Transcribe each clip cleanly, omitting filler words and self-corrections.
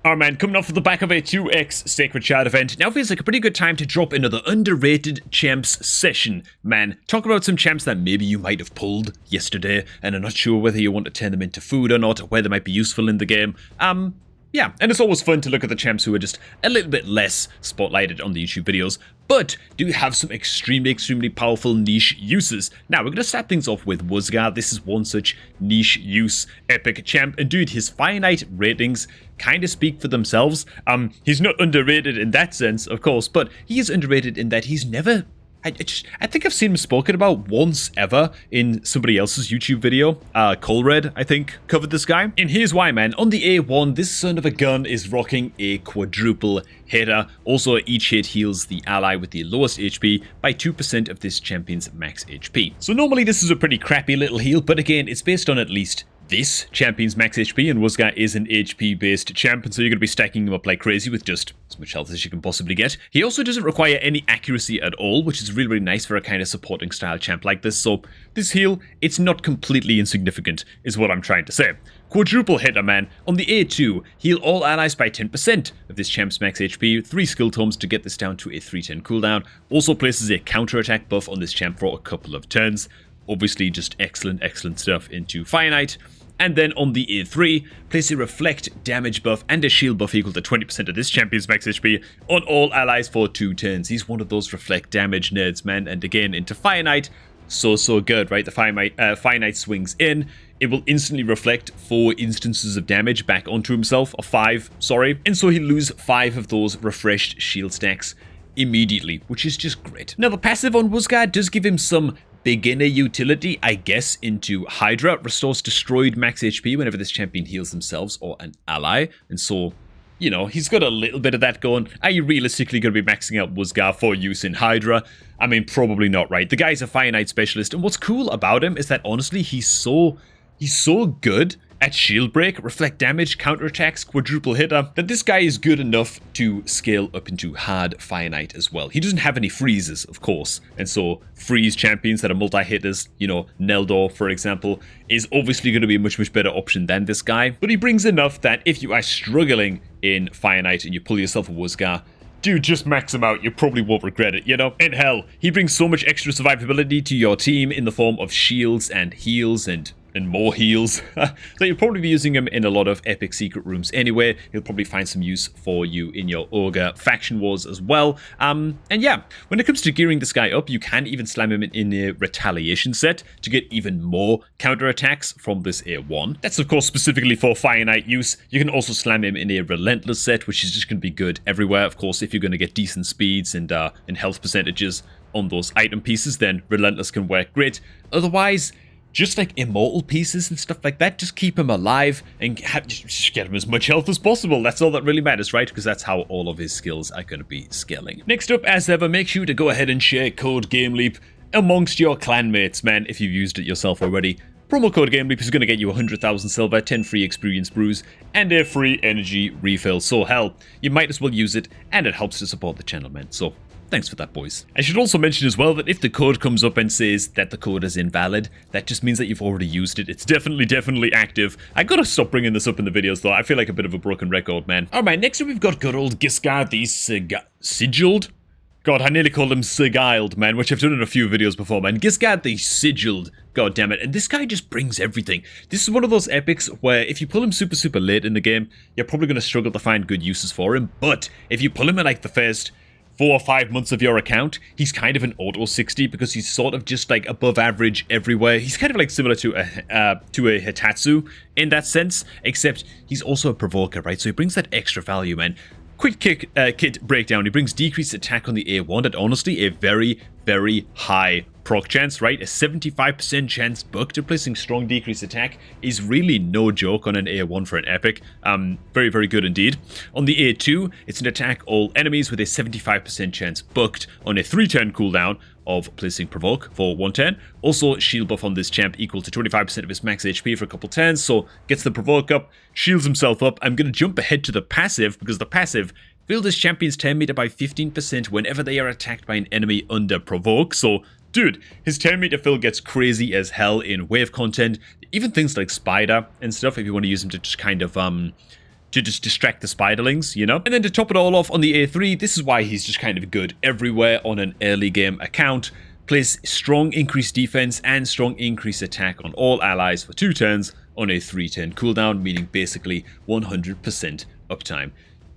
Alright man, coming off of the back of a 2x Sacred Shard event, now feels like a pretty good time to drop another underrated champs session. Man, talk about some champs that maybe you might have pulled yesterday and are not sure whether you want to turn them into food or not, or where they might be useful in the game. Yeah, and it's always fun to look at the champs who are just a little bit less spotlighted on the YouTube videos, but do have some extremely powerful niche uses. Now, we're going to start things off with Wuzgar. This is one such niche use epic champ, and dude, his finite ratings kind of speak for themselves. He's not underrated in that sense, of course, but he is underrated in that he's never... I think I've seen him spoken about once ever in somebody else's YouTube video. Colred, I think, covered this guy. And here's why, man. On the A1, this son of a gun is rocking a quadruple hitter. Also, each hit heals the ally with the lowest HP by 2% of this champion's max HP. So normally this is a pretty crappy little heal, but again, it's based on at least this champion's max HP, and Wuzgar is an HP-based champ, and so you're going to be stacking him up like crazy with just as much health as you can possibly get. He also doesn't require any accuracy at all, which is really nice for a kind of supporting style champ like this, so this heal, it's not completely insignificant, is what I'm trying to say. Quadruple hitter, man. On the A2, heal all allies by 10% of this champ's max HP, 3 skill tomes to get this down to a 310 cooldown, also places a counter-attack buff on this champ for a couple of turns. Obviously, just excellent stuff into Fire Knight. And then on the A3, place a reflect damage buff and a shield buff equal to 20% of this champion's max HP on all allies for 2 turns. He's one of those reflect damage nerds, man. And again, into Fire Knight, so good, right? The Fire Knight swings in. It will instantly reflect 4 instances of damage back onto himself, or 5, sorry. And so he'll lose 5 of those refreshed shield stacks immediately, which is just great. Now, the passive on Wuzgar does give him some beginner utility, I guess, into Hydra. Restores destroyed max HP whenever this champion heals themselves or an ally. And so, you know, he's got a little bit of that going. Are you realistically going to be maxing out Wuzgar for use in Hydra? I mean, probably not, right? The guy's a Fire Knight specialist, and what's cool about him is that, honestly, he's so good at shield break, reflect damage, counterattacks, quadruple hitter, that this guy is good enough to scale up into hard Fire Knight as well. He doesn't have any freezes, of course, and so freeze champions that are multi-hitters, you know, Neldor, for example, is obviously going to be a much better option than this guy, but he brings enough that if you are struggling in Fire Knight and you pull yourself a Wuzgar, dude, just max him out. You probably won't regret it, you know? And hell, he brings so much extra survivability to your team in the form of shields and heals and more heals, that you'll probably be using him in a lot of epic secret rooms anyway. He'll probably find some use for you in your Ogre faction wars as well. And yeah, when it comes to gearing this guy up, you can even slam him in a retaliation set to get even more counterattacks from this A1. That's of course specifically for Fire Knight use. You can also slam him in a relentless set, which is just going to be good everywhere. Of course, if you're going to get decent speeds and health percentages on those item pieces, then relentless can work great. Otherwise, just like immortal pieces and stuff like that, just keep him alive and just get him as much health as possible. That's all that really matters, right? Because that's how all of his skills are going to be scaling. Next up, as ever, make sure to go ahead and share code GameLeap amongst your clanmates, man, if you've used it yourself already. Promo code GameLeap is going to get you 100,000 silver, 10 free experience brews, and a free energy refill. So hell, you might as well use it, and it helps to support the channel, man. So thanks for that, boys. I should also mention as well that if the code comes up and says that the code is invalid, that just means that you've already used it. It's definitely active. I gotta stop bringing this up in the videos, though. I feel like a bit of a broken record, man. Alright, next up we've got good old Giscard the Sigiled. God, I nearly called him Sigiled, man, which I've done in a few videos before, man. Giscard the Sigiled. God damn it. And this guy just brings everything. This is one of those epics where if you pull him super late in the game, you're probably going to struggle to find good uses for him. But if you pull him in like the first 4 or 5 months of your account, he's kind of an auto 60 because he's sort of just like above average everywhere. He's kind of like similar to a Hitatsu in that sense, except he's also a provoker, right? So he brings that extra value, man. Quick kit breakdown. He brings decreased attack on the A1 at honestly a very high proc chance, right? A 75% chance buck to placing strong decreased attack is really no joke on an A1 for an epic. Very good indeed. On the A2, it's an attack all enemies with a 75% chance bucked on a 3-turn cooldown of placing provoke for 1 turn. Also, shield buff on this champ equal to 25% of his max HP for a couple turns, so gets the provoke up, shields himself up. I'm going to jump ahead to the passive, because the passive fill this champion's turn meter by 15% whenever they are attacked by an enemy under provoke. So dude, his 10 meter fill gets crazy as hell in wave content, even things like Spider and stuff, if you want to use him to just kind of to just distract the spiderlings, you know? And then to top it all off on the A3, this is why he's just kind of good everywhere on an early game account. Place strong increased defense and strong increased attack on all allies for 2 turns on a 3-turn cooldown, meaning basically 100% uptime.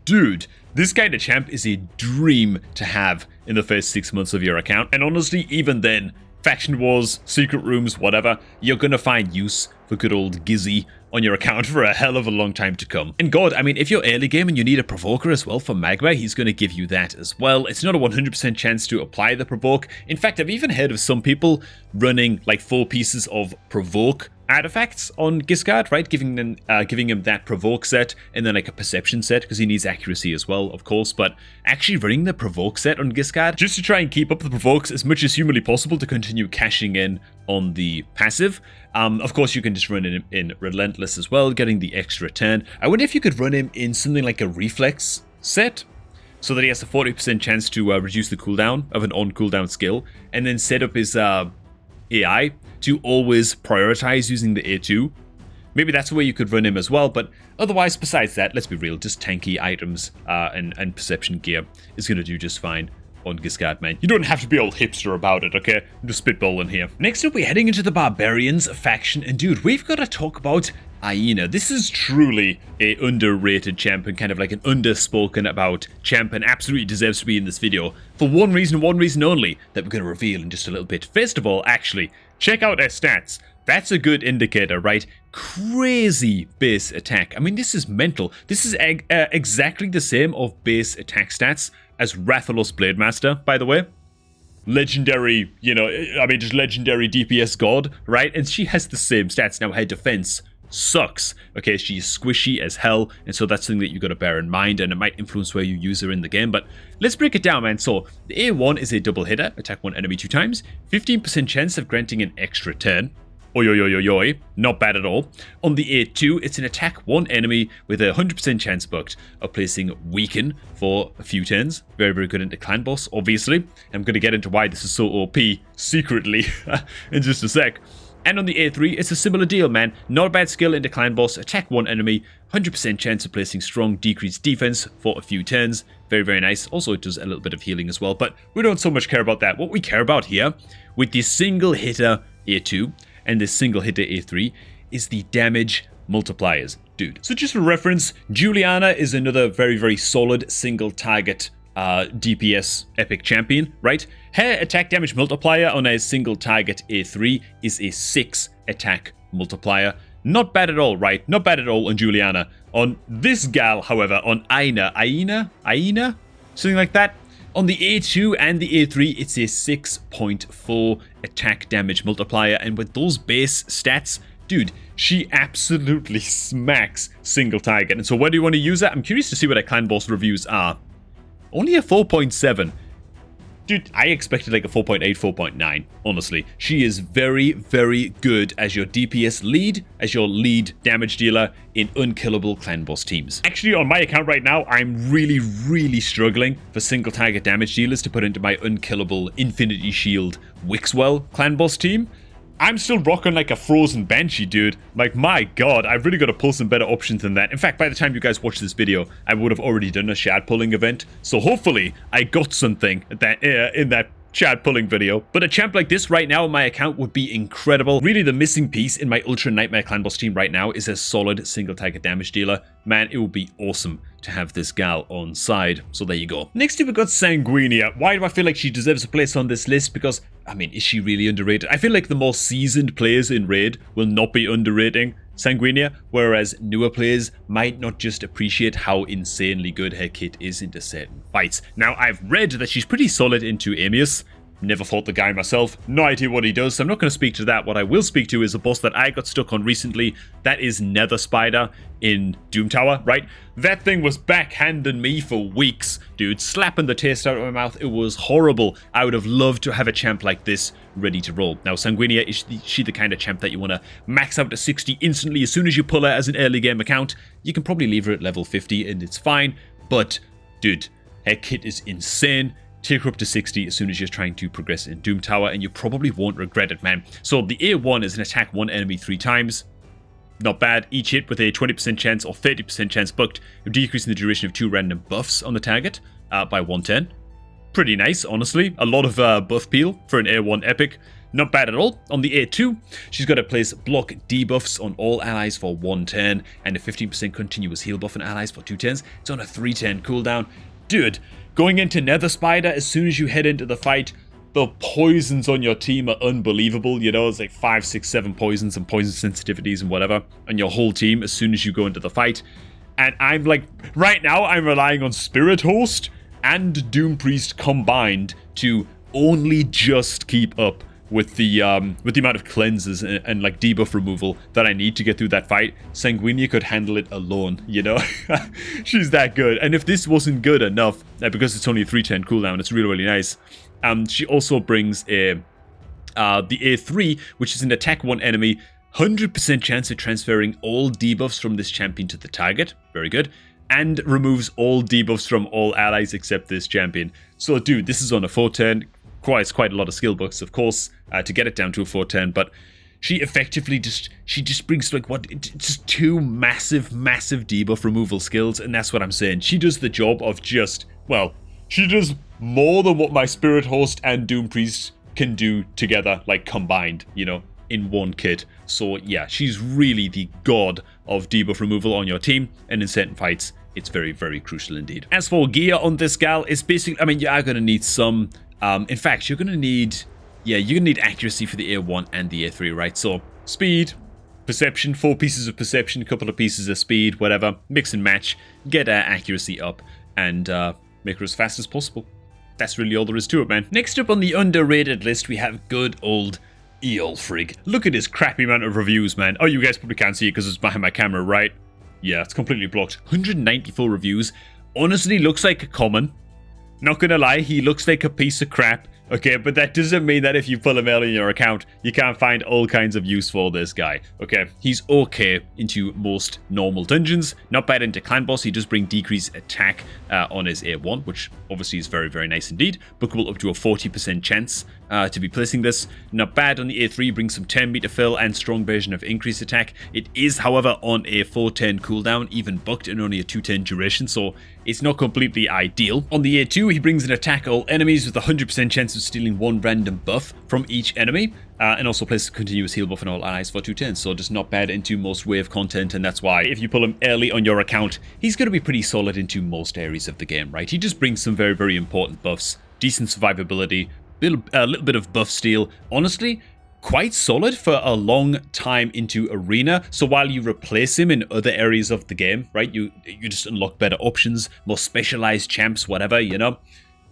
Dude, this kind of champ is a dream to have in the first 6 months of your account. And honestly, even then, faction wars, secret rooms, whatever, you're gonna find use for good old Gizzy on your account for a hell of a long time to come. And God, I mean, if you're early game and you need a provoker as well for Magma, he's going to give you that as well. It's not a 100% chance to apply the provoke. In fact, I've even heard of some people running like 4 pieces of provoke artifacts on Giscard, right? Giving him that provoke set and then like a perception set because he needs accuracy as well, of course. But actually running the provoke set on Giscard just to try and keep up the provokes as much as humanly possible to continue cashing in on the passive. Of course, you can just run him in Relentless as well, getting the extra turn. I wonder if you could run him in something like a reflex set, so that he has a 40% chance to reduce the cooldown of an on-cooldown skill, and then set up his AI to always prioritize using the A2. Maybe that's where you could run him as well, but otherwise, besides that, let's be real, just tanky items and perception gear is going to do just fine on Giscard, man. You don't have to be all hipster about it, okay? I'm just spitballing here. Next up, we're heading into the Barbarians faction, and dude, we've got to talk about Aina. This is truly a underrated champ and kind of like an underspoken about champ and absolutely deserves to be in this video for one reason only, that we're going to reveal in just a little bit. First of all, actually, check out her stats. That's a good indicator, right? Crazy base attack. I mean, this is mental. This is exactly the same of base attack stats as Rathalos Blademaster, by the way. Legendary, you know, I mean, just legendary DPS god, right? And she has the same stats. Now, her defense sucks. Okay, she's squishy as hell, and so that's something that you got to bear in mind, and it might influence where you use her in the game. But let's break it down, man. So the A1 is a double hitter, attack 1 enemy 2 times, 15% chance of granting an extra turn. Oi, oi, oi, oi, oi. Not bad at all. On the A2, it's an attack 1 enemy with a 100% chance bucked of placing Weaken for a few turns. Very, very good into Clan Boss, obviously. I'm going to get into why this is so OP secretly in just a sec. And on the A3, it's a similar deal, man. Not a bad skill into Clan Boss, attack 1 enemy, 100% chance of placing strong decreased defense for a few turns. Very, very nice. Also, it does a little bit of healing as well, but we don't so much care about that. What we care about here, with the single hitter A2 and the single hitter A3, is the damage multipliers, dude. So just for reference, Juliana is another very, very solid single target DPS epic champion, right? Her attack damage multiplier on a single target A3 is a 6 attack multiplier. Not bad at all, right? Not bad at all on Juliana. On this gal, however, on Aina? Something like that. On the A2 and the A3, it's a 6.4 attack damage multiplier, and with those base stats, dude, she absolutely smacks single target. And so where do you want to use that? I'm curious to see what her Clan Boss reviews are. Only a 4.7. Dude, I expected like a 4.8, 4.9, honestly. She is very, very good as your DPS lead, as your lead damage dealer in unkillable Clan Boss teams. Actually, on my account right now, I'm really, really struggling for single target damage dealers to put into my unkillable Infinity Shield Wixwell Clan Boss team. I'm still rocking like a frozen Banshee, dude. Like, my god, I've really got to pull some better options than that. In fact, by the time you guys watch this video, I would have already done a shard pulling event. So hopefully, I got something that in that shard pulling video. But a champ like this right now on my account would be incredible. Really, the missing piece in my Ultra Nightmare Clan Boss team right now is a solid single target damage dealer. Man, it would be awesome to have this gal on side. So there you go. Next up, we've got Sanguinia. Why do I feel like she deserves a place on this list? Because, I mean, is she really underrated? I feel like the more seasoned players in Raid will not be underrating Sanguinia, whereas newer players might not just appreciate how insanely good her kit is into certain fights. Now, I've read that she's pretty solid into Amius. Never fought the guy myself, no idea what he does, so I'm not going to speak to that. What I will speak to is a boss that I got stuck on recently. That is Nether Spider in Doom Tower, right? That thing was backhanding me for weeks, dude, slapping the taste out of my mouth. It was horrible. I would have loved to have a champ like this ready to roll. Now, Sanguinia, is she the kind of champ that you want to max out to 60 instantly as soon as you pull her as an early game account? You can probably leave her at level 50 and it's fine, but, dude, her kit is insane. Take her up to 60 as soon as you're trying to progress in Doom Tower, and you probably won't regret it, man. So the A1 is an attack 1 enemy 3 times. Not bad. Each hit with a 20% chance or 30% chance booked of decreasing the duration of 2 random buffs on the target by 110. Pretty nice, honestly. A lot of buff peel for an A1 epic. Not bad at all. On the A2, she's got to place block debuffs on all allies for 110 and a 15% continuous heal buff on allies for 210s. It's on a 310 cooldown. Dude, going into Nether Spider, as soon as you head into the fight, the poisons on your team are unbelievable. You know, it's like 5, 6, 7 poisons and poison sensitivities and whatever on your whole team as soon as you go into the fight. And I'm like, right now, I'm relying on Spirit Host and Doom Priest combined to only just keep up with the amount of cleanses and like debuff removal that I need to get through that fight. Sanguinia could handle it alone, you know? She's that good. And if this wasn't good enough, because it's only a 310 cooldown, it's really, really nice. She also brings the A3, which is an attack one enemy, 100% chance of transferring all debuffs from this champion to the target. Very good. And removes all debuffs from all allies except this champion. So, dude, this is on a 410. Requires quite a lot of skill books, of course, to get it down to a 410, but she effectively just brings like just 2 massive debuff removal skills, and that's what I'm saying. She does the job of just, well, she does more than what my Spirit Host and Doom Priest can do together, like combined, you know, in one kit. So yeah, she's really the god of debuff removal on your team, and in certain fights, it's very, very crucial indeed. As for gear on this gal, it's basically, I mean, you are going to need some. In fact, you're going to need, you're going to need accuracy for the A1 and the A3, right? So, speed, perception, 4 pieces of perception, a couple of pieces of speed, whatever. Mix and match, get accuracy up, and make her as fast as possible. That's really all there is to it, man. Next up on the underrated list, we have good old Eolfrig. Look at his crappy amount of reviews, man. Oh, you guys probably can't see it because it's behind my camera, right? Yeah, it's completely blocked. 194 reviews. Honestly, looks like a common. Not gonna lie, he looks like a piece of crap. Okay, but that doesn't mean that if you pull him early in your account, you can't find all kinds of use for this guy. Okay, he's okay into most normal dungeons. Not bad into clan boss. He does bring decreased attack on his A1, which obviously is very, very nice indeed. Bookable up to a 40% chance to be placing this. Not bad on the A3, brings some 10 meter fill and strong version of increased attack. It is, however, on a 410 cooldown, even booked and only a 210 duration, so it's not completely ideal. On the A2, he brings an attack all enemies with a 100% chance of stealing 1 random buff from each enemy, and also places a continuous heal buff on all allies for 210, so just not bad into most wave content, and that's why if you pull him early on your account, he's going to be pretty solid into most areas of the game, right? He just brings some very, very important buffs, decent survivability, a little bit of buff steal. Honestly, quite solid for a long time into arena. So while you replace him in other areas of the game, right, you just unlock better options, more specialized champs, whatever, you know.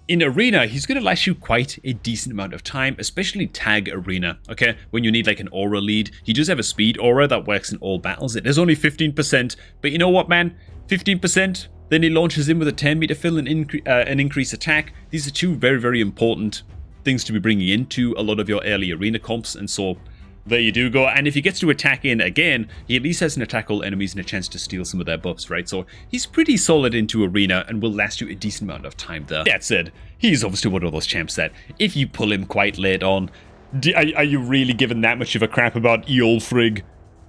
In arena, he's going to last you quite a decent amount of time, especially tag arena, okay? When you need like an aura lead. He does have a speed aura that works in all battles. It is only 15%, but you know what, man? 15%, then he launches in with a 10 meter fill and an increased attack. These are 2 very, very important things to be bringing into a lot of your early arena comps, and so there you do go. And if he gets to attack in again, he at least has an attack all enemies and a chance to steal some of their buffs, right? So he's pretty solid into arena and will last you a decent amount of time there. That said, he's obviously one of those champs that if you pull him quite late on, are you really giving that much of a crap about Eolfrig?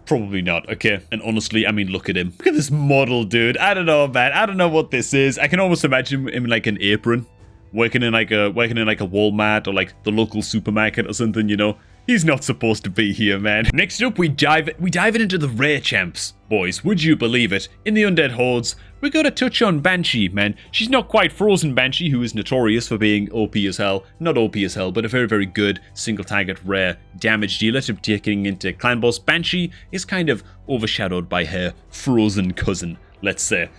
Probably not, okay? And honestly, I mean, look at him. Look at this model, dude. I don't know, man. I don't know what this is. I can almost imagine him in like an apron, working in like a Walmart or like the local supermarket or something, you know. He's not supposed to be here, man. Next up, we dive into the rare champs. Boys, would you believe it? In the Undead Hordes, we got a touch on Banshee, man. She's not quite Frozen Banshee, who is notorious for being OP as hell. Not OP as hell, but a very, very good single target rare damage dealer to taking into clan boss. Banshee is kind of overshadowed by her frozen cousin, let's say.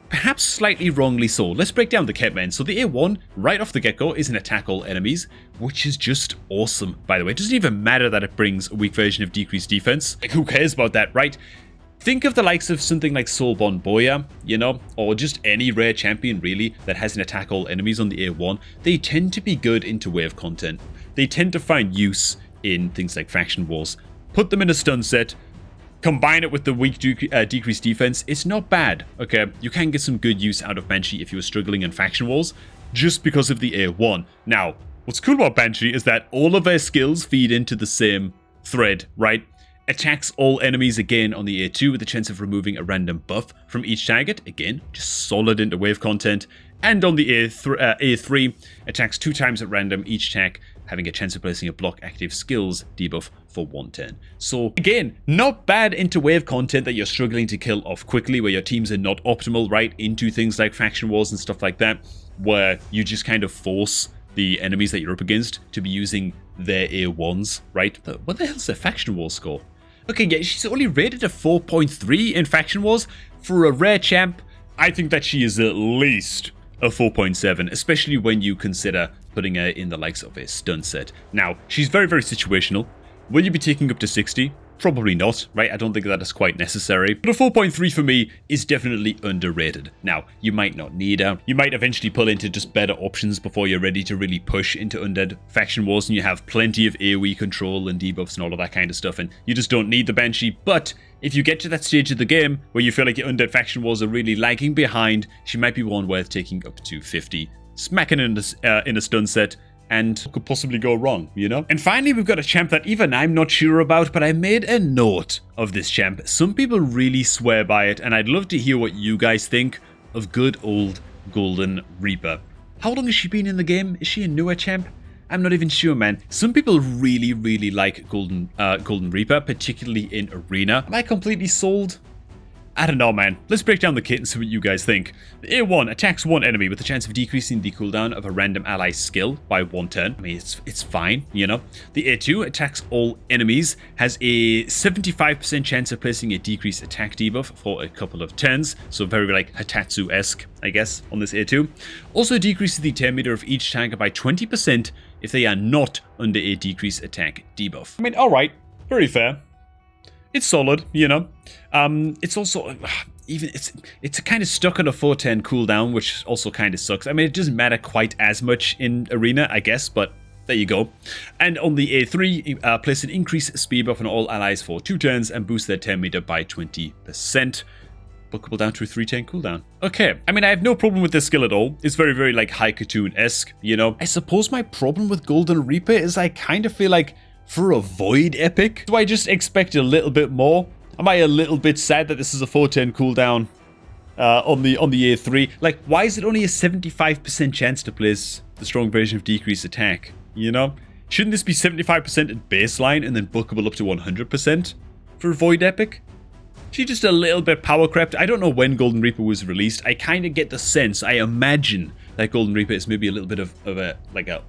Perhaps slightly wrongly so. Let's break down the kit, man. So the A1, right off the get-go, is an attack all enemies, which is just awesome, by the way. It doesn't even matter that it brings a weak version of decreased defense. Like, who cares about that, right? Think of the likes of something like Soulborn Boya, you know, or just any rare champion, really, that has an attack all enemies on the A1. They tend to be good into wave content. They tend to find use in things like faction wars. Put them in a stun set, combine it with the weak decreased defense, it's not bad, okay? You can get some good use out of Banshee if you were struggling in faction wars, just because of the A1. Now, what's cool about Banshee is that all of her skills feed into the same thread, right? Attacks all enemies again on the A2 with the chance of removing a random buff from each target. Again, just solid into wave content. And on the A3, attacks 2 times at random each attack, having a chance of placing a block active skills debuff for 1 turn. So again, not bad into wave content that you're struggling to kill off quickly, where your teams are not optimal, right? Into things like faction wars and stuff like that, where you just kind of force the enemies that you're up against to be using their A1s, right? What the hell's their faction war score? Okay, yeah, she's only rated a 4.3 in faction wars. For a rare champ, I think that she is at least a 4.7, especially when you consider putting her in the likes of a stun set. Now, she's very, very situational. Will you be taking up to 60? Probably not, right? I don't think that is quite necessary. But a 4.3 for me is definitely underrated. Now, you might not need her. You might eventually pull into just better options before you're ready to really push into undead faction wars and you have plenty of AoE control and debuffs and all of that kind of stuff, and you just don't need the Banshee. But if you get to that stage of the game where you feel like your undead faction wars are really lagging behind, she might be one worth taking up to 50. Smacking in a stun set, and what could possibly go wrong, you know? And finally, we've got a champ that even I'm not sure about, but I made a note of this champ. Some people really swear by it, and I'd love to hear what you guys think of good old Golden Reaper. How long has she been in the game? Is she a newer champ? I'm not even sure, man. Some people really, really like Golden Reaper, particularly in Arena. Am I completely sold? I don't know, man. Let's break down the kit and see what you guys think. The A1 attacks 1 enemy with a chance of decreasing the cooldown of a random ally skill by 1 turn. I mean, it's fine, you know. The A2 attacks all enemies, has a 75% chance of placing a decreased attack debuff for a couple of turns. So very like Hatatsu-esque, I guess, on this A2. Also decreases the turn meter of each tanker by 20% if they are not under a decreased attack debuff. I mean, alright, very fair. It's solid, you know. It's also it's kind of stuck on a 410 cooldown, which also kind of sucks. I mean, it doesn't matter quite as much in Arena, I guess, but there you go. And on the A3, place an increased speed buff on all allies for 2 turns and boost their turn meter by 20%. Bookable down to a 310 cooldown. Okay, I mean, I have no problem with this skill at all. It's very, very like Haikatoon-esque, you know. I suppose my problem with Golden Reaper is I kind of feel like for a Void Epic, do I just expect a little bit more? Am I a little bit sad that this is a 410 cooldown on the A3? Like, why is it only a 75% chance to place the strong version of decreased attack? You know? Shouldn't this be 75% at baseline and then bookable up to 100% for a Void Epic? She just a little bit power crept. I don't know when Golden Reaper was released. I kind of get the sense, I imagine, that Golden Reaper is maybe a little bit of a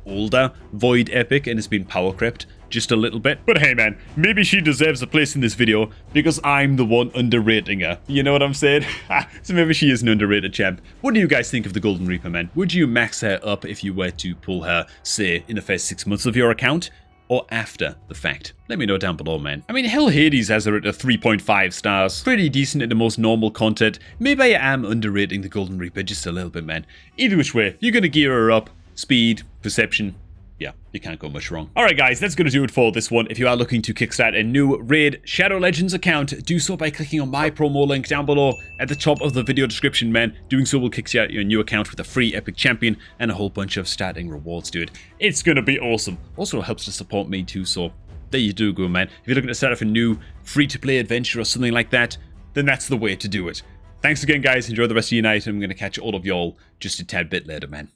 older Void Epic and has been power crept just a little bit. But hey, man, maybe she deserves a place in this video because I'm the one underrating her. You know what I'm saying? So maybe she is an underrated champ. What do you guys think of the Golden Reaper, man? Would you max her up if you were to pull her, say, in the first 6 months of your account? Or after the fact? Let me know down below, man. I mean, hell, Hades has her at a 3.5 stars. Pretty decent in the most normal content. Maybe I am underrating the Golden Reaper just a little bit, man. Either which way, you're gonna gear her up. Speed, perception. Yeah, you can't go much wrong. Alright guys, that's going to do it for this one. If you are looking to kickstart a new Raid Shadow Legends account, do so by clicking on my promo link down below at the top of the video description, man. Doing so will kickstart your new account with a free epic champion and a whole bunch of starting rewards, dude. It's going to be awesome. Also, it helps to support me too, so there you do go, man. If you're looking to start off a new free-to-play adventure or something like that, then that's the way to do it. Thanks again, guys. Enjoy the rest of your night, and I'm going to catch all of y'all just a tad bit later, man.